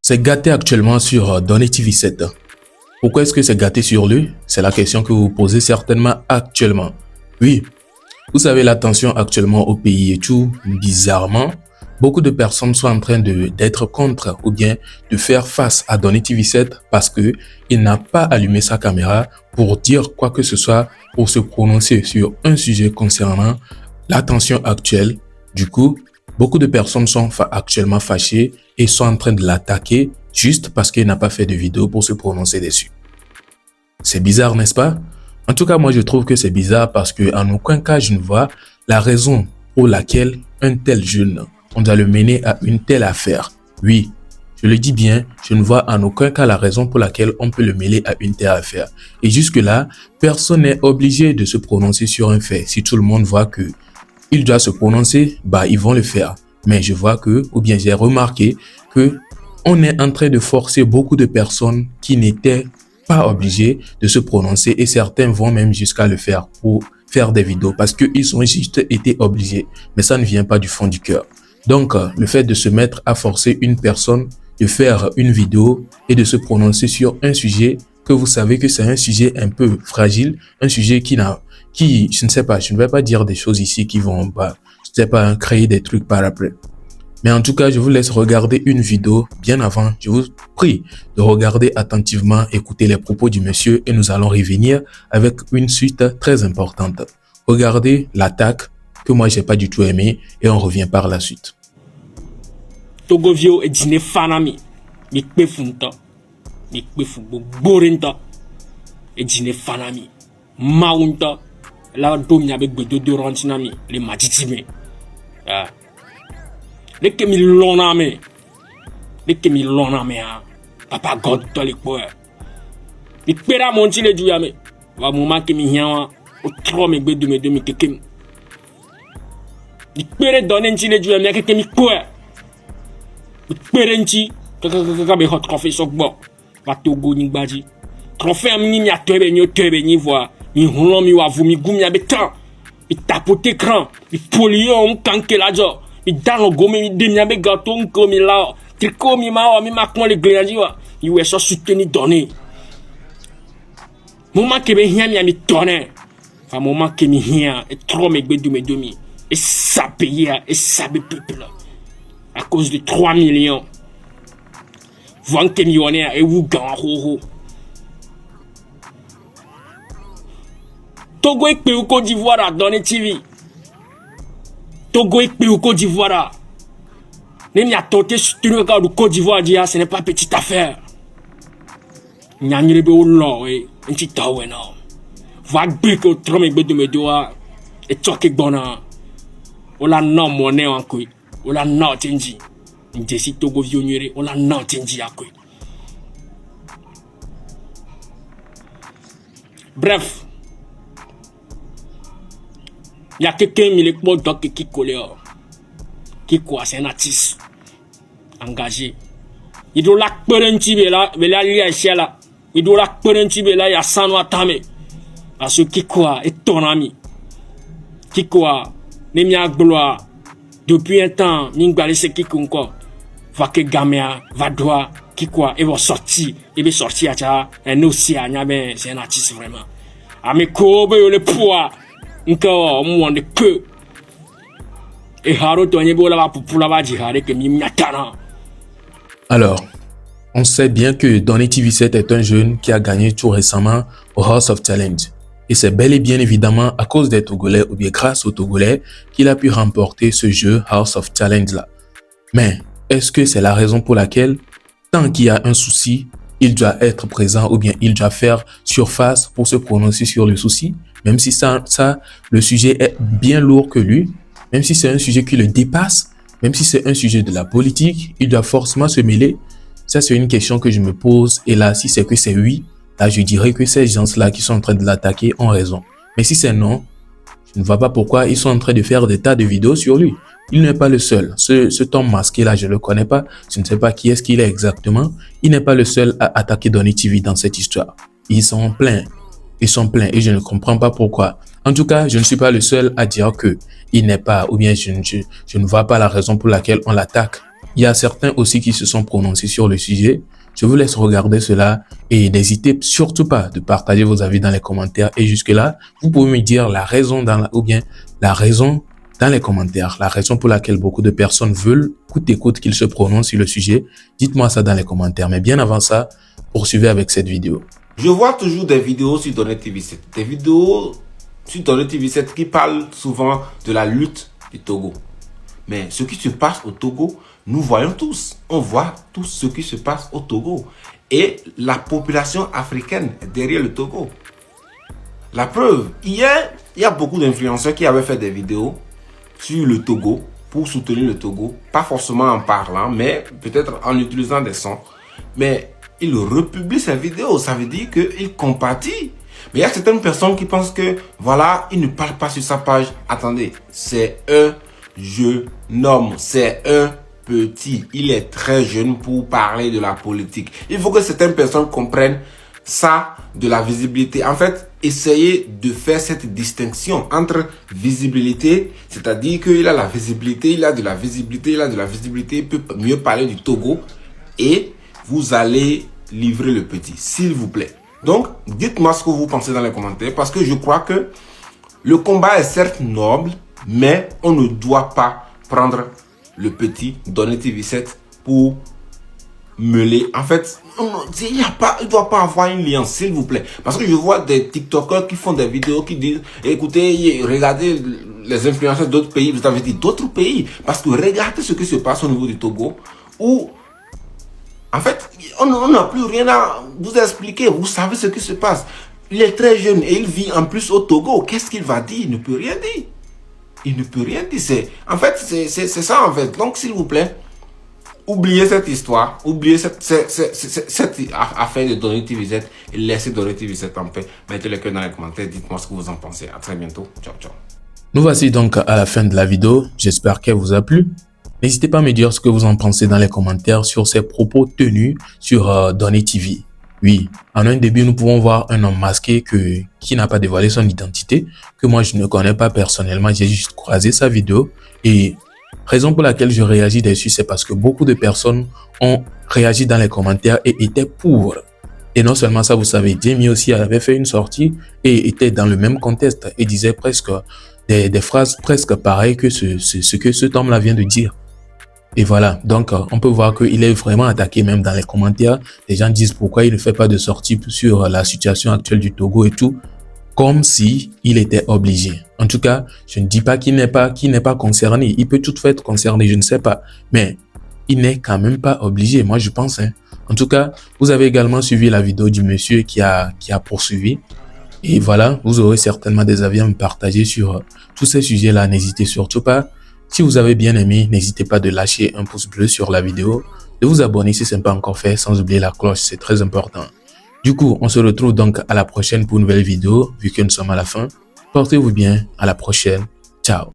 C'est gâté actuellement sur Donny TV7. Pourquoi est-ce que c'est gâté sur lui? C'est la question que vous vous posez certainement actuellement. Oui, vous savez la tension actuellement au pays et tout, bizarrement, beaucoup de personnes sont en train d'être contre ou bien de faire face à Donny TV7 parce que il n'a pas allumé sa caméra pour dire quoi que ce soit, pour se prononcer sur un sujet concernant la tension actuelle. Du coup, beaucoup de personnes sont actuellement fâchées et sont en train de l'attaquer juste parce qu'il n'a pas fait de vidéo pour se prononcer dessus. C'est bizarre, n'est-ce pas? En tout cas, moi, je trouve que c'est bizarre parce que en aucun cas, je ne vois la raison pour laquelle un tel jeune, on doit le mener à une telle affaire. Oui, je le dis bien, je ne vois en aucun cas la raison pour laquelle on peut le mêler à une telle affaire. Et jusque-là, personne n'est obligé de se prononcer sur un fait. Si tout le monde voit que il doit se prononcer, bah, ils vont le faire. Mais je vois que, ou bien j'ai remarqué que on est en train de forcer beaucoup de personnes qui n'étaient pas obligées de se prononcer et certains vont même jusqu'à le faire pour faire des vidéos parce qu'ils ont juste été obligés. Mais ça ne vient pas du fond du cœur. Donc, le fait de se mettre à forcer une personne de faire une vidéo et de se prononcer sur un sujet que vous savez que c'est un sujet un peu fragile, un sujet je ne sais pas, je ne vais pas dire des choses ici qui vont, je ne sais pas, créer des trucs par après. Mais en tout cas, je vous laisse regarder une vidéo bien avant. Je vous prie de regarder attentivement, écouter les propos du monsieur et nous allons revenir avec une suite très importante. Regardez l'attaque que moi, j'ai pas du tout aimé et on revient par la suite. Togovio et dîner fanami, mi kpefunta, mi kpefubo borinta, et dîner fanami, maunta, la domina be gbedo dorantinami, les majitime. Ah. Leke mi loname, papa God to le poe. Mi pera monti le duyame, va moment que mi hiawa, o trop me gbedo me demi kekem. Mi pere donner nti le duyame keke mi poe. Mi pere nti, kaka be hot trophée sok bo, va togo ni gbaji. Trophée amni mi atebe ni voa, mi hulon mi wa vumi gumi abetan, mi tapote écran, mi polio on kanke la jo. Mi dans le gomme mi demia be gâteau comme là tricot mi ma le grenadier wa il ouais ça soutenir donner moment que be hia mi donner fa moment que mi hia et trop me gbedu me demi et ça payer et ça be peuple à cause de 3 millions vont que millionnaire et vous gan ho Togo et pays Côte d'Ivoire dans les TV Togo et pays Côte d'Ivoire. Même y a tenté soutenir le Côte d'Ivoire dire ce n'est pas petite affaire. Nyanyere be olo e nti tawe na. Va brique au trome gbe de medoa et toke bona. Ola no monnaie en koi. Ola no tenji. Ndesi Togo vionyere ola no tenji akoi. Bref. Il y a quelqu'un qui collé. Qui quoi, c'est un artiste engagé. Il doit la parenti là, mais là il y a ici là. Il doit la parenti là, il y a sans atame. Parce que qui quoi est ton ami. Qui quoi, nemia gloire. Depuis un temps, n'ingale c'est qui encore. Va que gamia, va droit, qui quoi, et va sortir, et va sortir à un océan, c'est un artiste vraiment. À mes courbes, le poids. Encore moins de que alors, on sait bien que Donny TV7 est un jeune qui a gagné tout récemment au House of Talent. Et c'est bel et bien évidemment à cause des Togolais ou bien grâce aux Togolais qu'il a pu remporter ce jeu House of Talent là. Mais est-ce que c'est la raison pour laquelle, tant qu'il y a un souci, il doit être présent ou bien il doit faire surface pour se prononcer sur le souci? Même si le sujet est bien lourd que lui, même si c'est un sujet qui le dépasse, même si c'est un sujet de la politique, il doit forcément se mêler. Ça, c'est une question que je me pose. Et là, si c'est que c'est oui, là, je dirais que ces gens-là qui sont en train de l'attaquer ont raison. Mais si c'est non, je ne vois pas pourquoi ils sont en train de faire des tas de vidéos sur lui. Il n'est pas le seul. Ce homme masqué-là, je ne le connais pas. Je ne sais pas qui est-ce qu'il est exactement. Il n'est pas le seul à attaquer Donny TV dans cette histoire. Ils sont pleins. Ils sont pleins et je ne comprends pas pourquoi. En tout cas, je ne suis pas le seul à dire que il n'est pas, ou bien je ne vois pas la raison pour laquelle on l'attaque. Il y a certains aussi qui se sont prononcés sur le sujet. Je vous laisse regarder cela et n'hésitez surtout pas de partager vos avis dans les commentaires. Et jusque-là, vous pouvez me dire la raison la raison dans les commentaires, la raison pour laquelle beaucoup de personnes veulent coûte et coûte qu'ils se prononcent sur le sujet. Dites-moi ça dans les commentaires. Mais bien avant ça, poursuivez avec cette vidéo. Je vois toujours des vidéos sur Donnet TV7. Des vidéos sur Donnet TV7 qui parlent souvent de la lutte du Togo. Mais ce qui se passe au Togo, nous voyons tous. On voit tout ce qui se passe au Togo. Et la population africaine est derrière le Togo. La preuve, hier, il y a beaucoup d'influenceurs qui avaient fait des vidéos sur le Togo pour soutenir le Togo. Pas forcément en parlant, mais peut-être en utilisant des sons. Mais ils republient ces vidéos. Ça veut dire qu'ils compatissent. Mais il y a certaines personnes qui pensent que, voilà, il ne parle pas sur sa page. Attendez, c'est un jeune homme, c'est un petit. Il est très jeune pour parler de la politique. Il faut que certaines personnes comprennent ça de la visibilité. En fait, essayez de faire cette distinction entre visibilité, c'est-à-dire qu'il a la visibilité, il a de la visibilité, il peut mieux parler du Togo et vous allez livrer le petit, s'il vous plaît. Donc, dites-moi ce que vous pensez dans les commentaires parce que je crois que le combat est certes noble, mais on ne doit pas prendre le petit Donnet TV7 pour mêler. En fait, il ne doit pas avoir une lien, s'il vous plaît. Parce que je vois des TikTokers qui font des vidéos qui disent, écoutez, regardez les influenceurs d'autres pays. Vous avez dit d'autres pays. Parce que regardez ce qui se passe au niveau du Togo où en fait, on n'a plus rien à vous expliquer. Vous savez ce qui se passe. Il est très jeune et il vit en plus au Togo. Qu'est-ce qu'il va dire? Il ne peut rien dire. Il ne peut rien dire. En fait, c'est ça en fait. Donc, s'il vous plaît, oubliez cette histoire. Oubliez cette affaire de Donnet TV7 et laissez Donnet TV7 en paix. Mettez le cœur dans les commentaires. Dites-moi ce que vous en pensez. À très bientôt. Ciao, ciao. Nous voici donc à la fin de la vidéo. J'espère qu'elle vous a plu. N'hésitez pas à me dire ce que vous en pensez dans les commentaires sur ces propos tenus sur Donnet TV. Oui, en un début, nous pouvons voir un homme masqué qui n'a pas dévoilé son identité, que moi je ne connais pas personnellement, j'ai juste croisé sa vidéo. Et raison pour laquelle je réagis dessus, c'est parce que beaucoup de personnes ont réagi dans les commentaires et étaient pour. Et non seulement ça, vous savez, Jamie aussi avait fait une sortie et était dans le même contexte et disait presque des phrases presque pareilles que ce que cet homme-là vient de dire. Et voilà, donc on peut voir qu'il est vraiment attaqué même dans les commentaires. Les gens disent pourquoi il ne fait pas de sortie sur la situation actuelle du Togo et tout, comme si il était obligé. En tout cas, je ne dis pas qu'il n'est pas concerné. Il peut tout fait être concerné, je ne sais pas. Mais il n'est quand même pas obligé, moi je pense. En tout cas, vous avez également suivi la vidéo du monsieur qui a poursuivi. Et voilà, vous aurez certainement des avis à me partager sur tous ces sujets-là. N'hésitez surtout pas. Si vous avez bien aimé, n'hésitez pas de lâcher un pouce bleu sur la vidéo, de vous abonner si ce n'est pas encore fait, sans oublier la cloche, c'est très important. Du coup, on se retrouve donc à la prochaine pour une nouvelle vidéo, vu que nous sommes à la fin. Portez-vous bien, à la prochaine. Ciao.